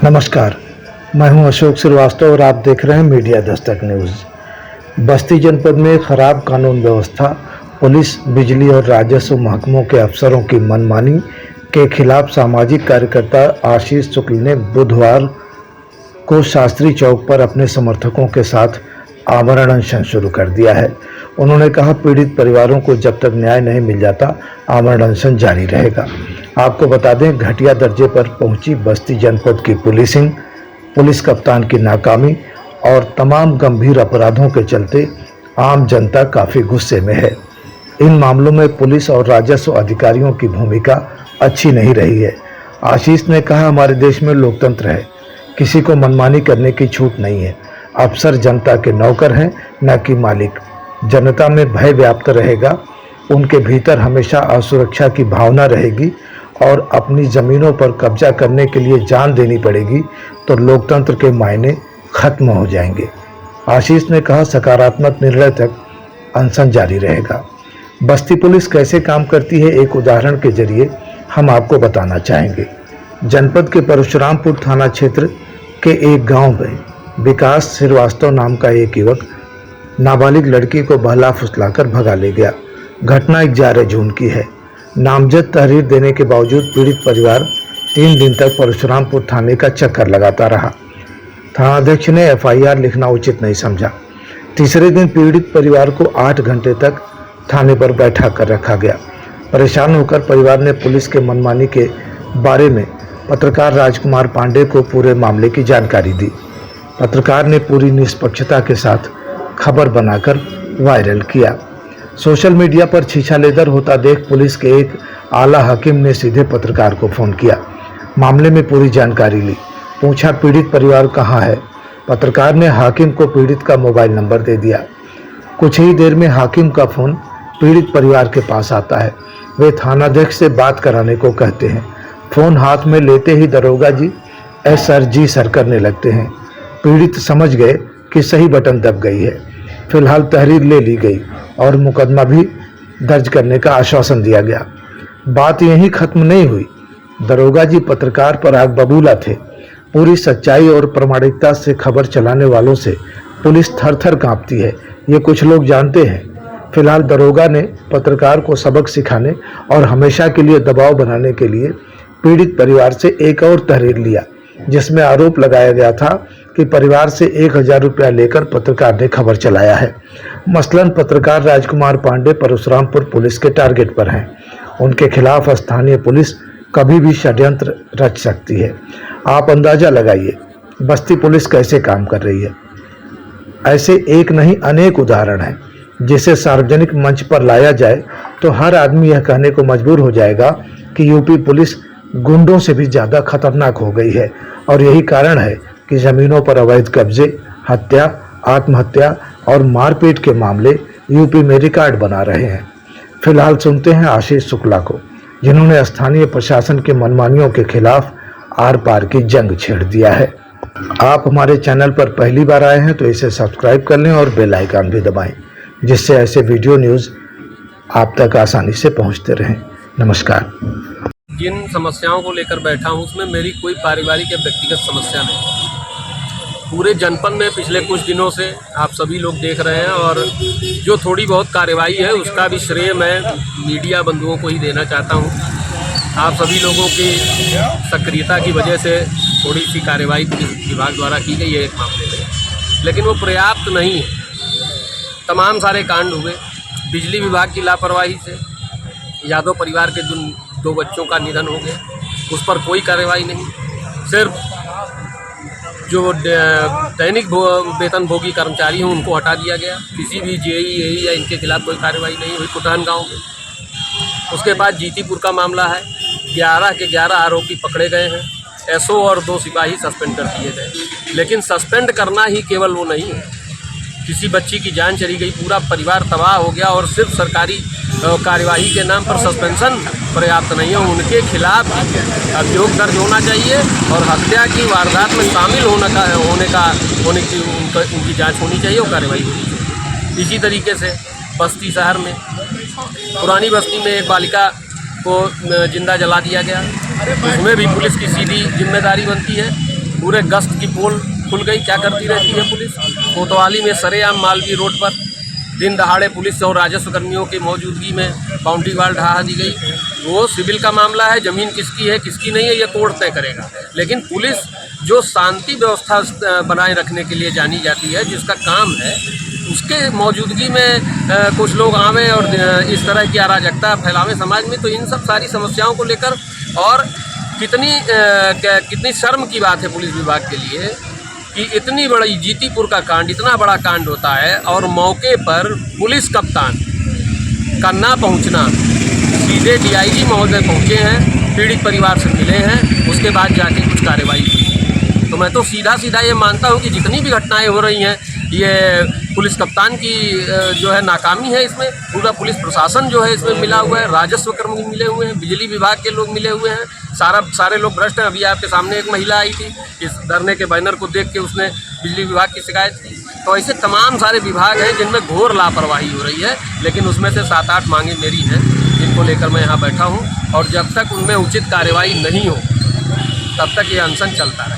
नमस्कार, मैं हूं अशोक श्रीवास्तव और आप देख रहे हैं मीडिया दस्तक न्यूज़। बस्ती जनपद में खराब कानून व्यवस्था, पुलिस, बिजली और राजस्व महकमों के अफसरों की मनमानी के खिलाफ सामाजिक कार्यकर्ता आशीष शुक्ल ने बुधवार को शास्त्री चौक पर अपने समर्थकों के साथ आमरण अनशन शुरू कर दिया है। उन्होंने कहा, पीड़ित परिवारों को जब तक न्याय नहीं मिल जाता आमरण अनशन जारी रहेगा। आपको बता दें, घटिया दर्जे पर पहुंची बस्ती जनपद की पुलिसिंग, पुलिस कप्तान की नाकामी और तमाम गंभीर अपराधों के चलते आम जनता काफ़ी गुस्से में है। इन मामलों में पुलिस और राजस्व अधिकारियों की भूमिका अच्छी नहीं रही है। आशीष ने कहा, हमारे देश में लोकतंत्र है, किसी को मनमानी करने की छूट नहीं है। अफसर जनता के नौकर हैं, न कि मालिक। जनता में भय व्याप्त रहेगा, उनके भीतर हमेशा असुरक्षा की भावना रहेगी और अपनी ज़मीनों पर कब्जा करने के लिए जान देनी पड़ेगी तो लोकतंत्र के मायने खत्म हो जाएंगे। आशीष ने कहा, सकारात्मक निर्णय तक अनशन जारी रहेगा। बस्ती पुलिस कैसे काम करती है, एक उदाहरण के जरिए हम आपको बताना चाहेंगे। जनपद के परशुरामपुर थाना क्षेत्र के एक गांव में विकास श्रीवास्तव नाम का एक युवक नाबालिग लड़की को बहला फुसलाकर भगा ले गया। घटना 11 जून की है। नामजद तहरीर देने के बावजूद पीड़ित परिवार 3 दिन तक परशुरामपुर थाने का चक्कर लगाता रहा। थानाध्यक्ष ने FIR लिखना उचित नहीं समझा। तीसरे दिन पीड़ित परिवार को 8 घंटे तक थाने पर बैठा कर रखा गया। परेशान होकर परिवार ने पुलिस के मनमानी के बारे में पत्रकार राजकुमार पांडे को पूरे मामले की जानकारी दी। पत्रकार ने पूरी निष्पक्षता के साथ खबर बनाकर वायरल किया। सोशल मीडिया पर छीछालेदर होता देख पुलिस के एक आला हकीम ने सीधे पत्रकार को फ़ोन किया। मामले में पूरी जानकारी ली। पूछा, पीड़ित परिवार कहाँ है? पत्रकार ने हाकिम को पीड़ित का मोबाइल नंबर दे दिया। कुछ ही देर में हाकिम का फ़ोन पीड़ित परिवार के पास आता है। वे थानाध्यक्ष से बात कराने को कहते हैं। फ़ोन हाथ में लेते ही दरोगा जी सर जी सर करने लगते हैं। पीड़ित समझ गए कि सही बटन दब गई है। फिलहाल तहरीर ले ली गई और मुकदमा भी दर्ज करने का आश्वासन दिया गया। बात यहीं खत्म नहीं हुई। दरोगा जी पत्रकार पर आग बबूला थे। पूरी सच्चाई और प्रामाणिकता से खबर चलाने वालों से पुलिस थर थर कांपती है, ये कुछ लोग जानते हैं। फिलहाल दरोगा ने पत्रकार को सबक सिखाने और हमेशा के लिए दबाव बनाने के लिए पीड़ित परिवार से एक और तहरीर लिया, जिसमें आरोप लगाया गया था कि परिवार से 1000 रुपया लेकर पत्रकार ने खबर चलाया है। मसलन पत्रकार राजकुमार पांडे परशुरामपुर पुलिस के टारगेट पर हैं। उनके खिलाफ स्थानीय पुलिस कभी भी षड्यंत्र रच सकती है। आप अंदाजा लगाइए बस्ती पुलिस कैसे काम कर रही है। ऐसे एक नहीं अनेक उदाहरण हैं, जिसे सार्वजनिक मंच पर लाया जाए तो हर आदमी यह कहने को मजबूर हो जाएगा कि यूपी पुलिस गुंडों से भी ज़्यादा खतरनाक हो गई है। और यही कारण है कि ज़मीनों पर अवैध कब्जे, हत्या, आत्महत्या और मारपीट के मामले यूपी में रिकॉर्ड बना रहे हैं। फिलहाल सुनते हैं आशीष शुक्ला को, जिन्होंने स्थानीय प्रशासन के मनमानियों के खिलाफ आर पार की जंग छेड़ दिया है। आप हमारे चैनल पर पहली बार आए हैं तो इसे सब्सक्राइब कर लें और बेल आइकन भी दबाएं, जिससे ऐसे वीडियो न्यूज़ आप तक आसानी से पहुंचते रहें। नमस्कार। जिन समस्याओं को लेकर बैठा हूँ उसमें मेरी कोई पारिवारिक या व्यक्तिगत समस्या नहीं। पूरे जनपद में पिछले कुछ दिनों से आप सभी लोग देख रहे हैं और जो थोड़ी बहुत कार्रवाई है उसका भी श्रेय मैं मीडिया बंधुओं को ही देना चाहता हूँ। आप सभी लोगों की सक्रियता की वजह से थोड़ी सी कार्रवाई पुलिस विभाग द्वारा की गई है एक मामले में, लेकिन वो पर्याप्त नहीं है। तमाम सारे कांड हुए बिजली विभाग की लापरवाही से। यादव परिवार के जो 2 बच्चों का निधन हो गया, उस पर कोई कार्रवाई नहीं। सिर्फ जो दैनिक वेतन भोगी कर्मचारी हैं उनको हटा दिया गया। किसी भी JE या इनके खिलाफ कोई कार्रवाई नहीं हुई कुटान गांव में। उसके बाद जीतीपुर का मामला है, 11 के 11 आरोपी पकड़े गए हैं। SO और 2 सिपाही सस्पेंड कर दिए गए। लेकिन सस्पेंड करना ही केवल वो नहीं है, किसी बच्ची की जान चली गई, पूरा परिवार तबाह हो गया और सिर्फ सरकारी कार्यवाही के नाम पर सस्पेंशन पर्याप्त नहीं है। उनके खिलाफ अभियोग दर्ज होना चाहिए और हत्या की वारदात में शामिल उनकी जांच होनी चाहिए और कार्रवाई होनी चाहिए। इसी तरीके से बस्ती शहर में पुरानी बस्ती में एक बालिका को जिंदा जला दिया गया। उसमें भी पुलिस की सीधी जिम्मेदारी बनती है। पूरे गश्त की पोल खुल गई। क्या करती रहती है पुलिस? कोतवाली में सरेआम मालवीय रोड पर दिन दहाड़े पुलिस और राजस्व कर्मियों की मौजूदगी में बाउंड्री वाल ढहा दी गई। वो सिविल का मामला है, ज़मीन किसकी है किसकी नहीं है ये कोर्ट तय करेगा। लेकिन पुलिस जो शांति व्यवस्था बनाए रखने के लिए जानी जाती है, जिसका काम है, उसके मौजूदगी में कुछ लोग आवें और इस तरह की अराजकता फैलावें समाज में, तो इन सब सारी समस्याओं को लेकर और कितनी शर्म की बात है पुलिस विभाग के लिए कि इतनी बड़ी जीतीपुर का कांड, इतना बड़ा कांड होता है और मौके पर पुलिस कप्तान का ना पहुंचना। सीधे डीआईजी महोदय पहुंचे हैं, पीड़ित परिवार से मिले हैं, उसके बाद जाके कुछ कार्रवाई हुई। तो मैं तो सीधा ये मानता हूं कि जितनी भी घटनाएं हो रही हैं ये पुलिस कप्तान की जो है नाकामी है। इसमें पूरा पुलिस प्रशासन जो है इसमें मिला हुआ है, राजस्व कर्मी मिले हुए हैं, बिजली विभाग के लोग मिले हुए हैं, सारे लोग भ्रष्ट हैं। अभी आपके सामने एक महिला आई थी, इस धरने के बैनर को देख के उसने बिजली विभाग की शिकायत की। तो ऐसे तमाम सारे विभाग हैं जिनमें घोर लापरवाही हो रही है, लेकिन उसमें से 7-8 मांगें मेरी हैं जिनको लेकर मैं यहाँ बैठा हूँ, और जब तक उनमें उचित कार्रवाई नहीं हो तब तक ये अनशन चलता है।